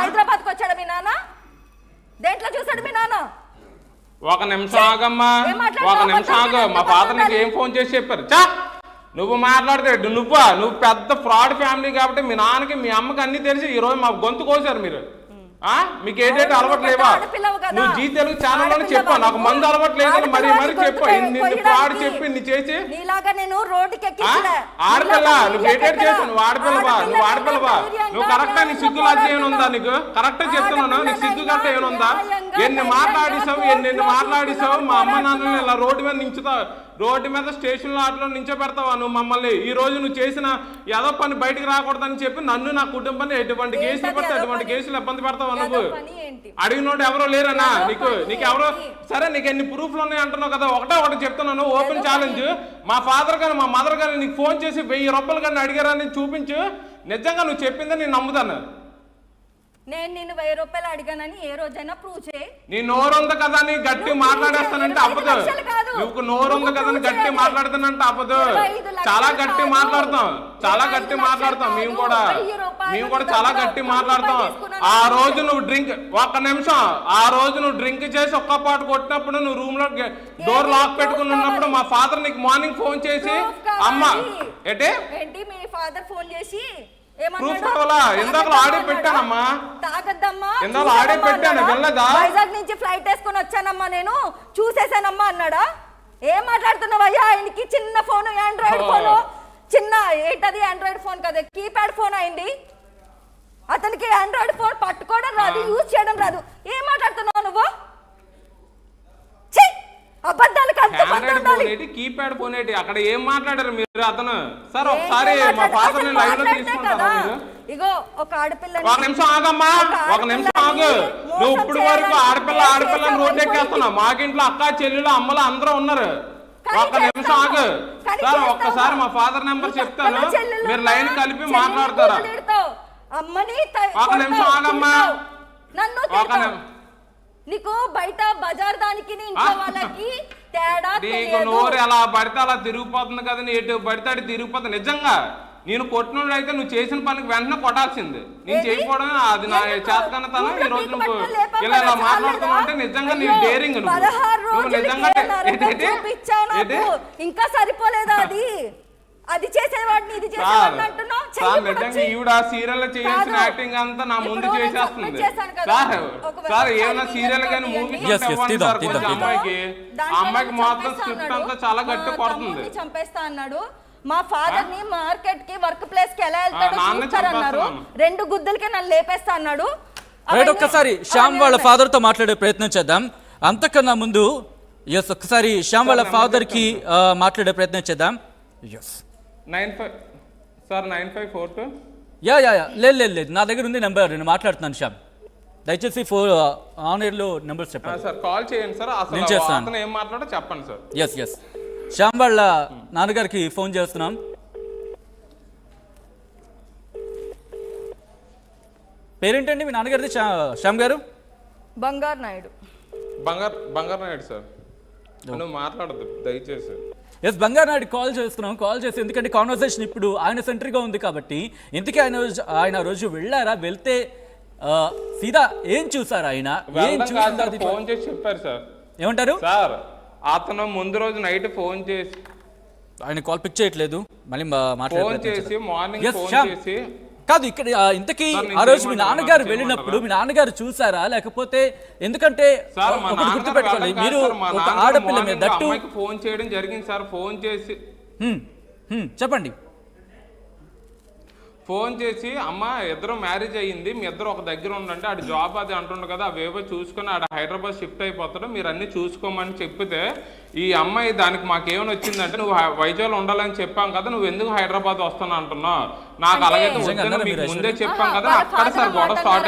హైదరాబాద్కి వచ్చాడు మీ నాన్న? దేంట్లో చూసాడు మీ నాన్న? ఒక నిమిషం ఆగమ్మా, ఒక నిమిషం ఆగు. మా ఫాదర్ నీకు ఏం ఫోన్ చేసి చెప్పారు? చా నువ్వు మాట్లాడితే నువ్వు పెద్ద ఫ్రాడ్ ఫ్యామిలీ కాబట్టి మీ నాన్నకి మీ అమ్మకి అన్ని తెలిసి ఈ రోజు మా గొంతు కోసారు మీరు. మీకు ఏంటంటే అలవాటు లేవా? నువ్వు జీ తెలుగు ఛానల్ చెప్పా నాకు మందు అలవాటు లేదని మరి చెప్పు. ఫ్రాడ్ చెప్పి నీ చేసి ఆడపిల్ల నువ్వు ఏంటంటే చేసావు. నువ్వు ఆడపిల్లవా? నువ్వు కరెక్టా? నీ సిగ్గు లాగా ఏమనుందా నీకు? కరెక్ట్ చెప్తున్నాను, నీకు సిగ్గు గట్ట ఏమనుందా? ఎన్ని మాట్లాడిసావు మా అమ్మ నాన్నని ఇలా రోడ్డు మీద నించుతావు, రోడ్డు మీద స్టేషన్ లో ఆటలో నించోబెడతావా నువ్వు మమ్మల్ని? ఈ రోజు నువ్వు చేసిన ఏదో పని బయటకు రాకూడదని చెప్పి నన్ను నా కుటుంబాన్ని ఎటువంటి కేసులు పడితే అటువంటి కేసులు ఇబ్బంది పెడతావా నువ్వు? అడిగినోడు ఎవరో లేరన్నా నీకు ఎవరో? సరే నీకు ఎన్ని ప్రూఫ్లు ఉన్నాయి అంటున్నావు కదా, ఒకటి చెప్తున్నాను ఓపెన్ ఛాలెంజ్. మా ఫాదర్ కానీ మా మదర్ కానీ నీకు ఫోన్ చేసి 1000 రూపాయలు కానీ అడిగారని చూపించు. నిజంగా నువ్వు చెప్పిందని నేను నమ్ముతాను. నేను నిన్ను 1000 రూపాయలు అడిగానని ఏ రోజైనా ప్రూవ్ చేయి. నీ నోరుంది కదా అని గట్టి మాట్లాడేస్తానంటే అవ్వదు. నువ్వు నోరుంది కదా అని గట్టి మాట్లాడుతానంటే అవ్వదు. చాలా గట్టి మాట్లాడతాం మేము కూడా చాలా గట్టి మాట్లాడతాం. ఆ రోజు నువ్వు డ్రింక్ చేసి ఒక్క పాట కొట్టినప్పుడు నువ్వు రూమ్ లో డోర్ లాక్ పెట్టుకుని ఉన్నప్పుడు మా ఫాదర్ నీకు మార్నింగ్ ఫోన్ చేసి అమ్మ ఏంటి మీ ఫాదర్ ఫోన్ చేసి వైజాగ్ నుంచి ఫ్లైట్ వేసుకొని వచ్చానమ్మా, నేను చూసేసానమ్మా అన్నాడా? ఏం మాట్లాడుతున్నావయ్యా? ఆయనకి చిన్న ఫోన్, ఆండ్రాయిడ్ ఫోన్, చిన్న ఏంటది ఆండ్రాయిడ్ ఫోన్ కదా, కీప్యాడ్ ఫోన్ అయింది. అతనికి ఆండ్రాయిడ్ ఫోన్ పట్టుకోవడం రాదు, యూజ్ చేయడం రాదు. ఏం మాట్లాడుతున్నావు నువ్వు? కీప్యాడ్ ఫోన్ ఏంటి? అక్కడ ఏం మాట్లాడారు మీరు? అతను సార్ ఒకసారి మా ఫాదర్ ని లైవ్ లో తీసుకుంటారా? ఇగో ఒక ఆడపిల్ల. ఒక నిమిషం ఆగమ్మా, ఒక నిమిషం ఆగు. నువ్వు ఇప్పుడు వరకు ఆడపిల్లని రోడ్డు ఎక్కేస్తున్నావు. మాకింట్లో అక్క చెల్లెలు అమ్మలు అందరూ ఉన్నారు. ఒక నిమిషం ఆగు సార్, ఒక్కసారి మా ఫాదర్ నెంబర్ చెప్తాను, మీరు లైన్ కలిపి మాట్లాడతారా? ఒక నిమిషం ఆగమ్మా. నీకు బయట బజార్ దానికి ఇంట్లో వాళ్ళకి తేడా నీకు నోరు ఎలా పడితే అలా తిరిగిపోతుంది కదా, ఎటు పడితే అటు తిరిగిపోతుంది. నిజంగా నేను కొట్టినోడు అయితే నువ్వు చేసిన పనికి వెంటనే కొట్టాల్సింది. నేను చేయకపోవడం అది నా చేతకన్నతనం. ఈ రోజు నువ్వు ఇలా మాట్లాడుతున్నావు అంటే నిజంగా నీ డేరింగ్. నువ్వు నిజంగా ఇంకా సరిపోలేదా? అది చేసేవాడిని ఇది చేసేవాడిని అంటున్నావు. నిజంగా ఈవిడ సీరియల్ చేయాల్సిన యాక్టింగ్ అంతా నా ముందు చేసేస్తుంది సార్. ఏమైనా సీరియల్ కానీ మూవీ అమ్మాయికి మాత్రం స్క్రిప్ట్ అంతా చాలా గట్టి పడుతుంది. చంపేస్తా అన్నాడు. మా ఫాదర్ ని మార్కెట్ కి వర్క్ ప్లేస్ కి ఎలా వెళ్తాడో చూస్తారన్నారు. 2 గుద్దలకే నన్ను లేపేస్తా అన్నాడు. ఒక్కసారి శ్యామ్ వాళ్ళ ఫాదర్ తో మాట్లాడే ప్రయత్నం చేద్దాం. అంతకన్నా ముందు ఒక్కసారి శ్యామ్ వాళ్ళ ఫాదర్ కి మాట్లాడే ప్రయత్నం చేద్దాం. 9542 లేదు నా దగ్గర ఉంది నెంబర్, నేను మాట్లాడుతున్నాను శ్యామ్. దయచేసి ఆన్ ఎయిర్ లో నెంబర్ చెప్పండి సార్. కాల్ చేయండి సార్, నేను చేస్తాను. ఏం మాట్లాడో చెప్పండి సార్. ఎస్ శ్యామ్ వాళ్ళ నాన్నగారికి ఫోన్ చేస్తున్నాం. పేరేంటండి మీ నాన్నగారిది? శ్యామ్ గారు? బంగారు నాయుడు సార్. నువ్వు మాట్లాడద్దు దయచేసి. ఎస్ బంగారు నాయుడు కాల్ చేసి ఎందుకంటే కాన్వర్సేషన్ ఇప్పుడు ఆయన సెంటర్గా ఉంది కాబట్టి. ఇంతకీ ఆయన రోజు వెళ్ళారా? వెళ్తే సీదా ఏం చూసారు? ఆయన ఫోన్ చేసి చెప్పారు సార్. ఏమంటారు సార్? అతను ముందు రోజు నైట్ ఫోన్ చేసి ఆయన కాల్ పిక్ చేయట్లేదు. మళ్ళీ ఫోన్ చేసి మార్నింగ్ ఫోన్ చేసి కాదు ఇక్కడ ఇంతకీ ఆ రోజు మీ నాన్నగారు వెళ్ళినప్పుడు మీ నాన్నగారు చూసారా? లేకపోతే ఎందుకంటే గుర్తుపెట్టుకోండి, మీరు ఒక ఆడపిల్ల మీద దట్టు ఫోన్ చేయడం జరిగింది సార్. ఫోన్ చేసి చెప్పండి. ఫోన్ చేసి అమ్మ ఇద్దరు మ్యారేజ్ అయ్యింది, మీ ఇద్దరు ఒక దగ్గర ఉండండి, ఆడు జాబ్ అది అంటుండ కదా, అవేవో చూసుకుని ఆడ హైదరాబాద్ షిఫ్ట్ అయిపోతాడు, మీరు అన్ని చూసుకోమని చెప్పితే ఈ అమ్మాయి దానికి మాకేమైనా వచ్చిందంటే నువ్వు వైజాగ్లో ఉండాలని చెప్పాం కదా, నువ్వు ఎందుకు హైదరాబాద్ వస్తాను అంటున్నావు? నాకు అలాగైతే వద్దని మీకు ముందే చెప్పాం కదా. అక్కడ సార్ గొడవ స్టార్ట్ అయింది.